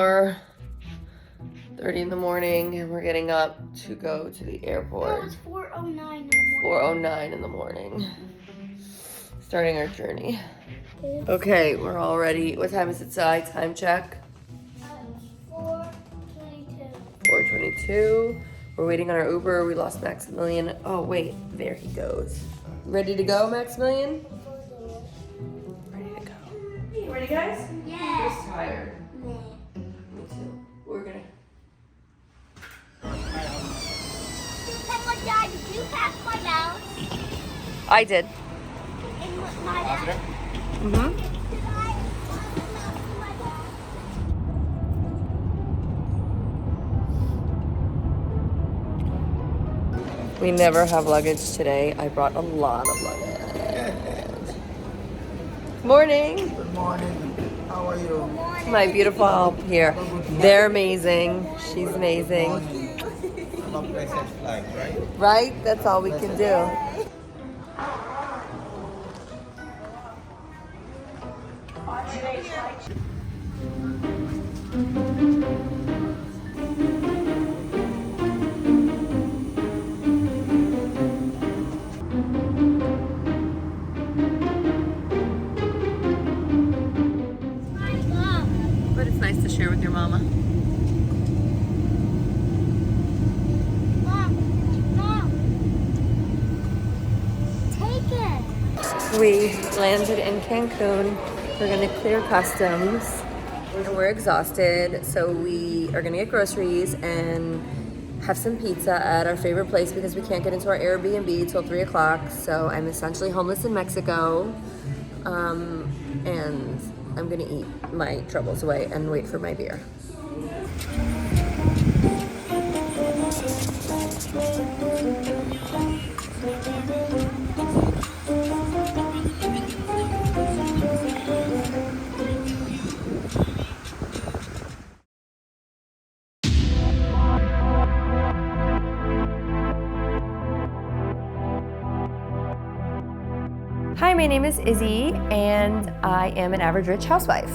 4:30 in the morning, and we're getting up to go to the airport. No, it's 4:09 in the morning. 4:09 in the morning. Starting our journey. Okay, we're all ready. What time is it, Si? Time check? 4:22. 4:22. We're waiting on our Uber. We lost Maximilian. Oh, wait. There he goes. Ready to go, Maximilian? Ready to go. You ready, guys? Yeah. Who's tired? Me. Me too. We're gonna... Dad, did you pass my house? I did. In my house? Mm-hmm. We never have luggage today. I brought a lot of luggage. Morning. Good morning. How are you? My beautiful help here. They're amazing. She's amazing. Long message flight, right? Right? That's all we can do. But it's nice to share with your mama. Mom, take it. We landed in Cancun. We're gonna clear customs. And we're exhausted, so we are gonna get groceries and have some pizza at our favorite place because we can't get into our Airbnb till 3 o'clock. So I'm essentially homeless in Mexico. And I'm gonna eat my troubles away and wait for my beer. Hi, my name is Izzy, and I am an average rich housewife.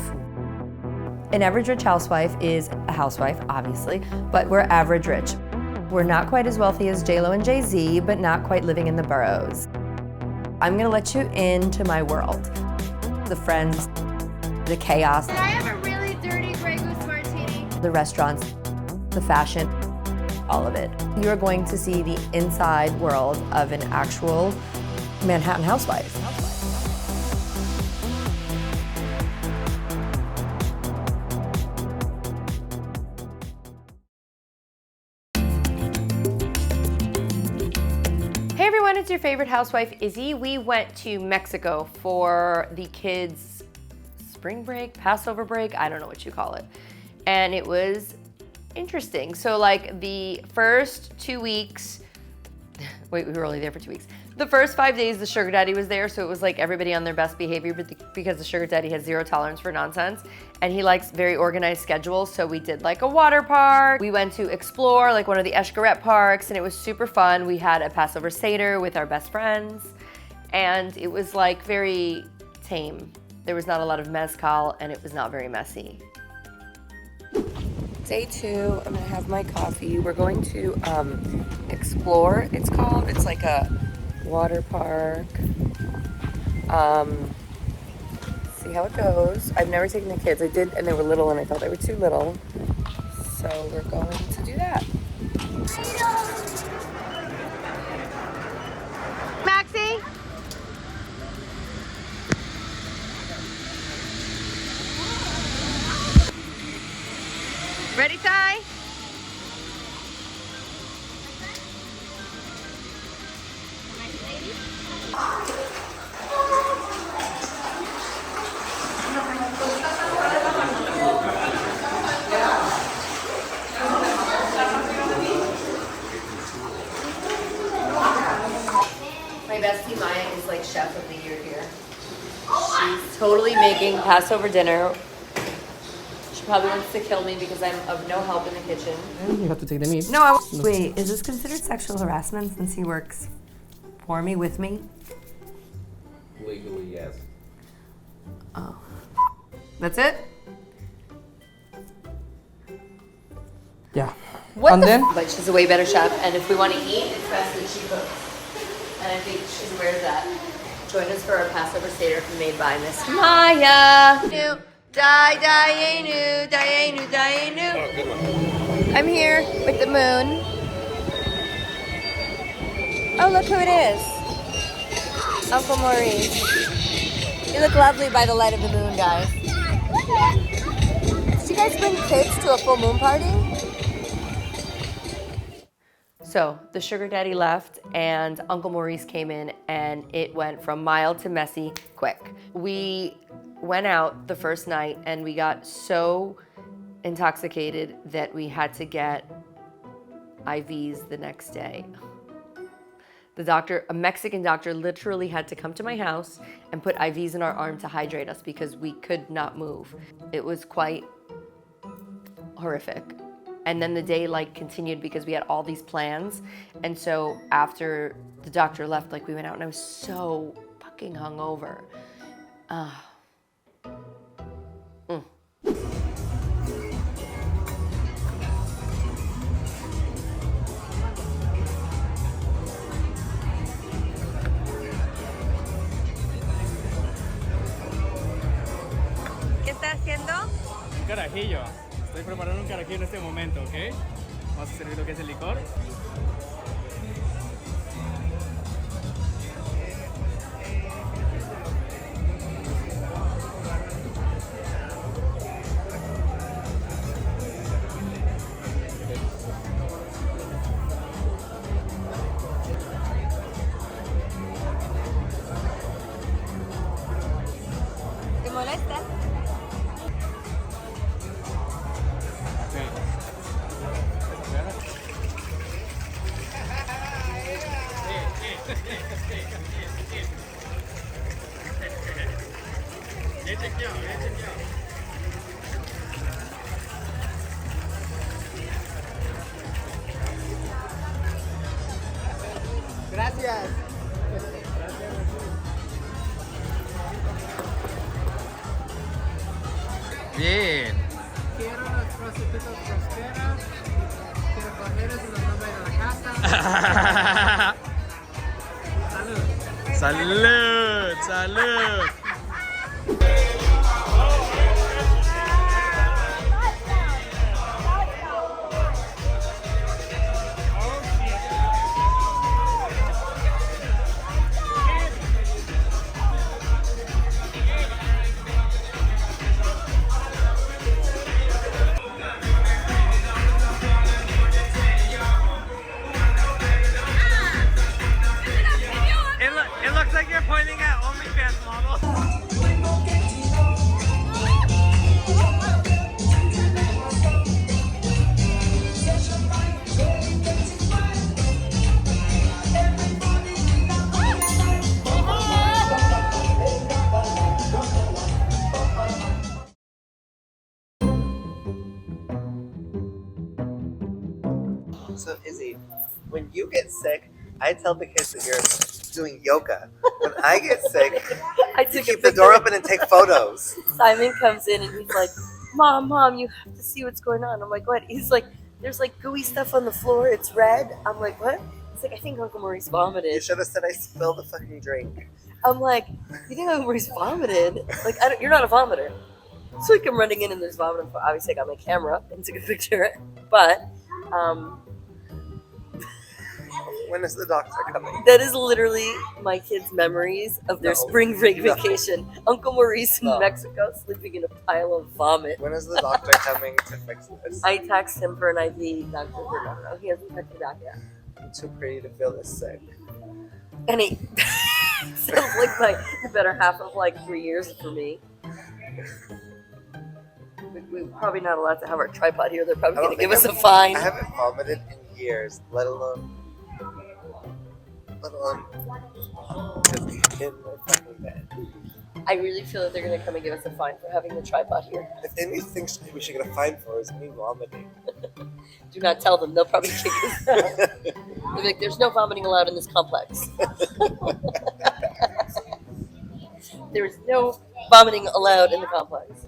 An average rich housewife is a housewife, obviously, but we're average rich. We're not quite as wealthy as J-Lo and Jay-Z, but not quite living in the boroughs. I'm gonna let you into my world. The friends, the chaos. Can I have a really dirty Grey Goose martini? The restaurants, the fashion, all of it. You are going to see the inside world of an actual Manhattan housewife. Hey everyone, it's your favorite housewife, Izzy. We went to Mexico for the kids' spring break, Passover break, I don't know what you call it. And it was interesting. So like the first 2 weeks, wait, we were only there for 2 weeks. The first 5 days, the sugar daddy was there, so it was like everybody on their best behavior because the sugar daddy has zero tolerance for nonsense, and he likes very organized schedules, so we did like a water park. We went to explore like one of the Escaret parks, and it was super fun. We had a Passover Seder with our best friends, and it was like very tame. There was not a lot of mezcal, and it was not very messy. Day 2, I'm gonna have my coffee. We're going to explore, it's called. It's like a water park. See how it goes. I've never taken the kids. I did, and they were little, and I thought they were too little. So we're going to do that. Maxie? Ready, Ty? My bestie Maya is like chef of the year here. She's totally making Passover dinner. She probably wants to kill me because I'm of no help in the kitchen. And you have to take the meat. No, wait, is this considered sexual harassment since he works for me, with me? Legally, yes. Oh. That's it? What And then? But she's a way better chef, and if we want to eat, it's best that she cooks. And I think she's aware of that. Join us for our Passover Seder made by Miss Maya. I'm here with the moon. Oh, look who it is. Uncle Maurice. You look lovely by the light of the moon, guys. Did you guys bring kids to a full moon party? So the sugar daddy left and Uncle Maurice came in and it went from mild to messy quick. We went out the first night and we got so intoxicated that we had to get IVs the next day. The doctor, a Mexican doctor, literally had to come to my house and put IVs in our arm to hydrate us because we could not move. It was quite horrific. And then the day continued because we had all these plans. And so after the doctor left, we went out and I was so fucking hungover. ¿Qué está haciendo? Un carajillo. Estoy preparando un carajillo en este momento, ¿ok? Vamos a servir lo que es el licor. ¿Te molesta? Gracias. Bien. Quiero las prostitutas prosperas. Quiero cogerles en los nombres de la casa. Salud. Salud, salud. It looks like you're pointing at OnlyFans models. So Izzy, when you get sick, I tell the kids that you're doing yoga. When I get sick, I you took a keep the picture. door open and take photos. Simon comes in and he's like, Mom, you have to see what's going on. I'm like, what? He's like, there's gooey stuff on the floor. It's red. I'm like, what? He's like, I think Uncle Maurice You vomited. should have said I spilled the fucking drink. I'm like, you think Uncle Maurice vomited? You're not a vomiter. So I come running in and there's vomit. Obviously, I got my camera and took a picture. But When is the doctor coming? that is literally my kids' memories of their No. spring break No. vacation. Uncle Maurice in No. Mexico sleeping in a pile of vomit. When is the doctor coming to fix this? I text him for an IV, Dr. Bernardo. He hasn't texted me back yet. I'm too pretty to feel this sick. And he sounds like the better half of 3 years for me. We're probably not allowed to have our tripod here. They're probably I don't going to give think us a fine. I haven't vomited in years, let alone just in my fucking bed. I really feel that they're going to come and give us a fine for having the tripod here. If anything we should get a fine for is me vomiting. Do not tell them. They'll probably kick us out. They're like, there's no vomiting allowed in this complex. There is no vomiting allowed in the complex.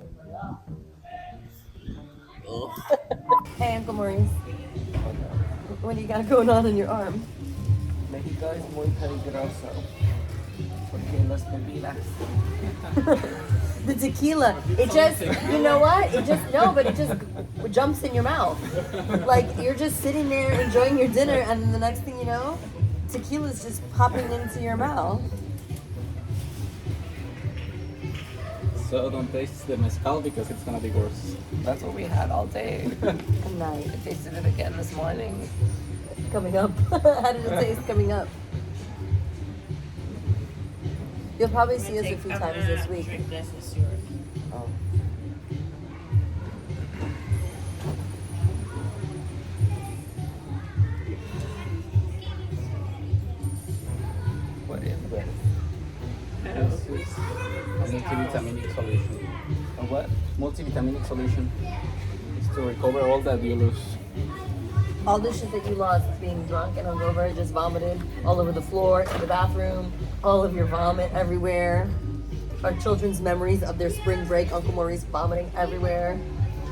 Hey, Uncle Maurice. What do you got going on in your arm? México es muy peligroso. Porque las bebidas. The tequila. It just, you know what? It just, no, but it just jumps in your mouth. Like, you're just sitting there enjoying your dinner, and then the next thing you know, tequila's just popping into your mouth. So don't taste the mezcal because it's gonna be worse. That's what we had all day. Nice. I tasted it again this morning. Coming up. How did it taste coming up? You'll probably see us a few times this week. Oh. What is this? This is a multivitaminic solution. A what? Multivitaminic solution is to recover all that you lose. All the shit that you lost being drunk and hungover, just vomited all over the floor, in the bathroom, all of your vomit everywhere. Our children's memories of their spring break, Uncle Maurice vomiting everywhere.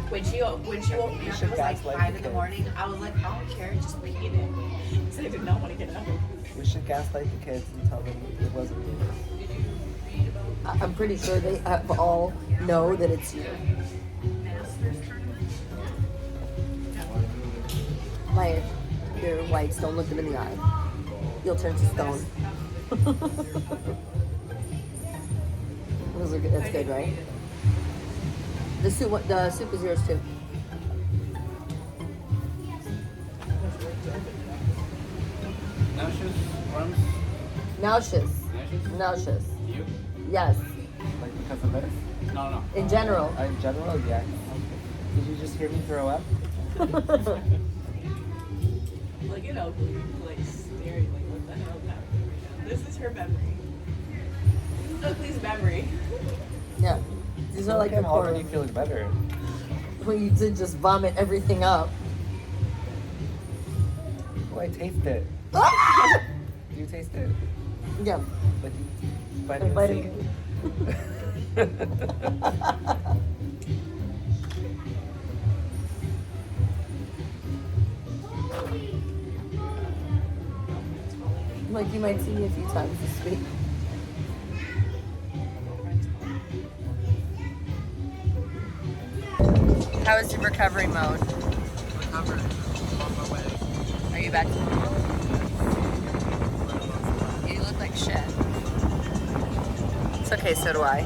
When she woke me up, it was like 5 in the morning. I was like, I don't care, just pee in it. Because I did not want to get up. We should gaslight the kids and tell them it wasn't me. I'm pretty sure they all know that it's you. Maya, your whites, don't look them in the eye. You'll turn to stone. Those are good. That's good, right? The soup is yours too. Nauseous, worms, Nauseous. nauseous. Nauseous. You? Yes. Like because of this? No. In general. In general, yeah. Okay. Did you just hear me throw up? Like an ugly place staring like, what the hell is happening right now? This is her memory. This is Ugly's memory. Yeah. These are like the I'm already core feeling better. when you did just vomit everything up. Oh, I taste it. Do you taste it? Yeah. But you, And vitamin Like you might see me a few times this week. How is your recovery mode? Recovered. On my way. Are you back to normal? You look like shit. It's okay, so do I.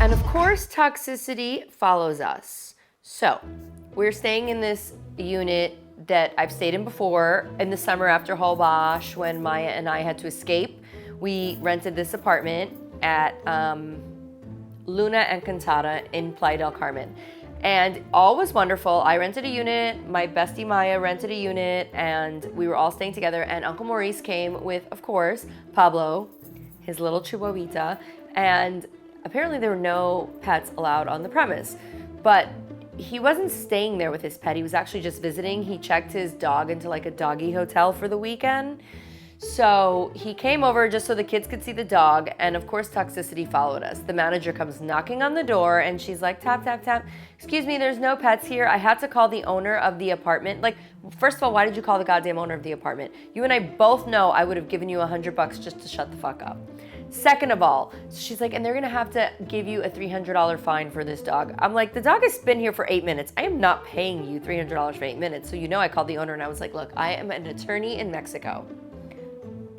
And of course, toxicity follows us. So, we're staying in this unit that I've stayed in before in the summer after Holbox when Maya and I had to escape. We rented this apartment at Luna Encantada in Playa del Carmen. And all was wonderful. I rented a unit, my bestie Maya rented a unit, and we were all staying together. And Uncle Maurice came with, of course, Pablo, his little chihuahuita, and apparently there were no pets allowed on the premise. But he wasn't staying there with his pet, he was actually just visiting. He checked his dog into like a doggy hotel for the weekend. So he came over just so the kids could see the dog, and of course toxicity followed us. The manager comes knocking on the door and she's like, tap, tap, tap. Excuse me, there's no pets here. I had to call the owner of the apartment. Like, first of all, why did you call the goddamn owner of the apartment? You and I both know I would have given you $100 just to shut the fuck up. Second of all, she's like, and they're gonna have to give you a $300 fine for this dog. I'm like, the dog has been here for 8 minutes. I am not paying you $300 for 8 minutes. So you know I called the owner and I was like, look, I am an attorney in Mexico.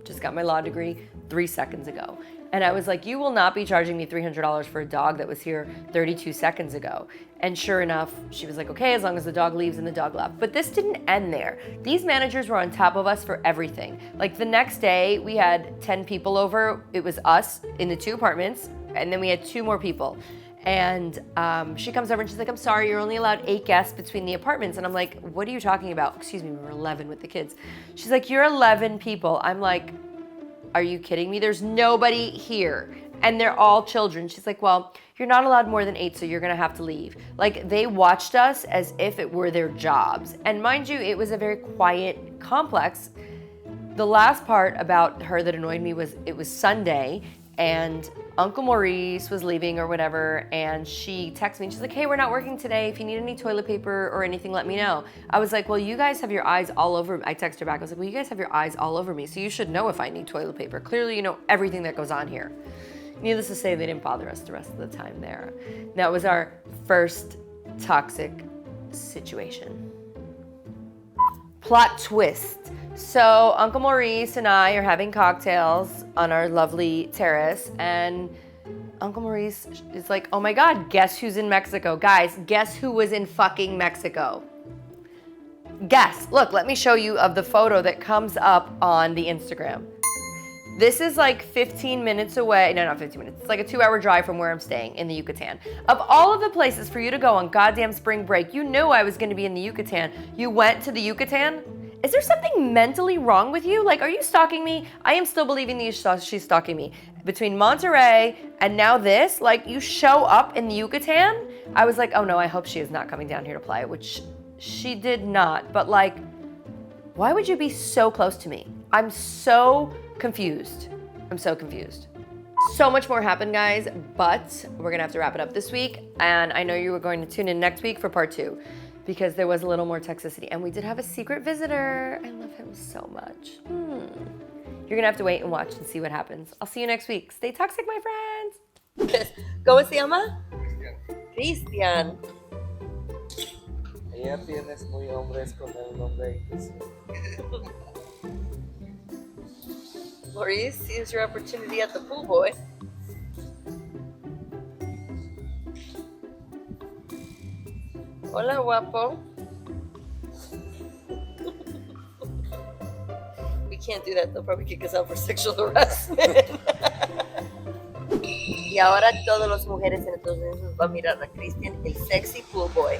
Just got my law degree 3 seconds ago. And I was like, you will not be charging me $300 for a dog that was here 32 seconds ago. And sure enough, she was like, okay, as long as the dog leaves, and the dog left. But this didn't end there. These managers were on top of us for everything. Like the next day, we had 10 people over. It was us in the 2 apartments, and then we had 2 more people. And she comes over and she's like, I'm sorry, you're only allowed 8 guests between the apartments. And I'm like, what are you talking about? Excuse me, we were 11 with the kids. She's like, you're 11 people. I'm like, are you kidding me? There's nobody here. And they're all children. She's like, well, you're not allowed more than 8, so you're gonna have to leave. Like, they watched us as if it were their jobs. And mind you, it was a very quiet complex. The last part about her that annoyed me was it was Sunday and Uncle Maurice was leaving or whatever, and she texted me and she's like, hey, we're not working today. If you need any toilet paper or anything, let me know. I was like, well, you guys have your eyes all over me. I texted her back. I was like, well, you guys have your eyes all over me, so you should know if I need toilet paper. Clearly, you know everything that goes on here. Needless to say, they didn't bother us the rest of the time there. That was our first toxic situation. Plot twist. So Uncle Maurice and I are having cocktails on our lovely terrace, and Uncle Maurice is like, oh my God, guess who's in Mexico? Guys, guess who was in fucking Mexico? Guess. Look, let me show you of the photo that comes up on the Instagram. This is like 15 minutes away. No, not 15 minutes. It's like a 2-hour drive from where I'm staying in the Yucatan. Of all of the places for you to go on goddamn spring break, you knew I was gonna be in the Yucatan. You went to the Yucatan? Is there something mentally wrong with you? Like, are you stalking me? I am still believing that she's stalking me. Between Monterey and now this, like, you show up in the Yucatan? I was like, oh no, I hope she is not coming down here to play, which she did not. But like, why would you be so close to me? I'm so confused. I'm so confused. So much more happened, guys, but we're gonna have to wrap it up this week. And I know you were going to tune in next week for part 2. Because there was a little more toxicity. And we did have a secret visitor. I love him so much. You're gonna have to wait and watch and see what happens. I'll see you next week. Stay toxic, my friends. ¿Cómo se llama? Cristian. Ella tienes muy hombres con el nombre Izzy. Maurice, here's your opportunity at the pool, boy. Hola, guapo. We can't do that. They'll probably kick us out for sexual harassment. Y ahora todas las mujeres en Estados Unidos van a mirar a Christian, el sexy pool boy.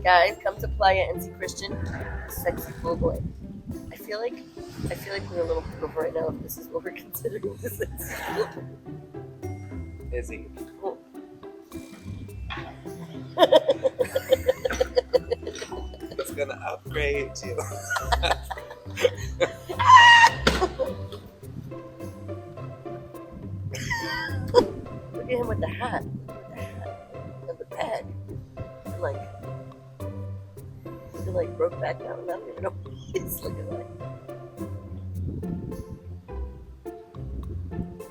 Guys, come to Playa and see Christian, sexy pool boy. I feel like we're a little proof right now if this is what we're considering this is. Izzy. Oh. It's gonna upgrade you. Look at him with the hat. And the bag. Like broke back down. I don't even know what he's looking like.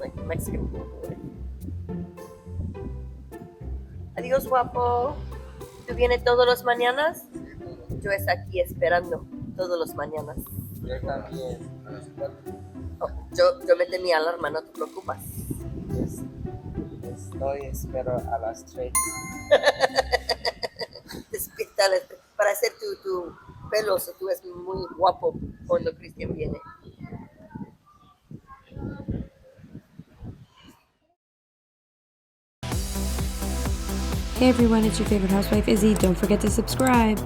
Like Mexican pool boy. Adiós, guapo. ¿Tú vienes todos los mañanas? Yo estoy aquí esperando todos los mañanas. Yo también. Oh, yo metí mi alarma, no te preocupes. Espero a las 3. Despiértale para hacer tu pelo, so tú eres muy guapo cuando Cristian viene. Hey everyone, it's your favorite housewife Izzy. Don't forget to subscribe.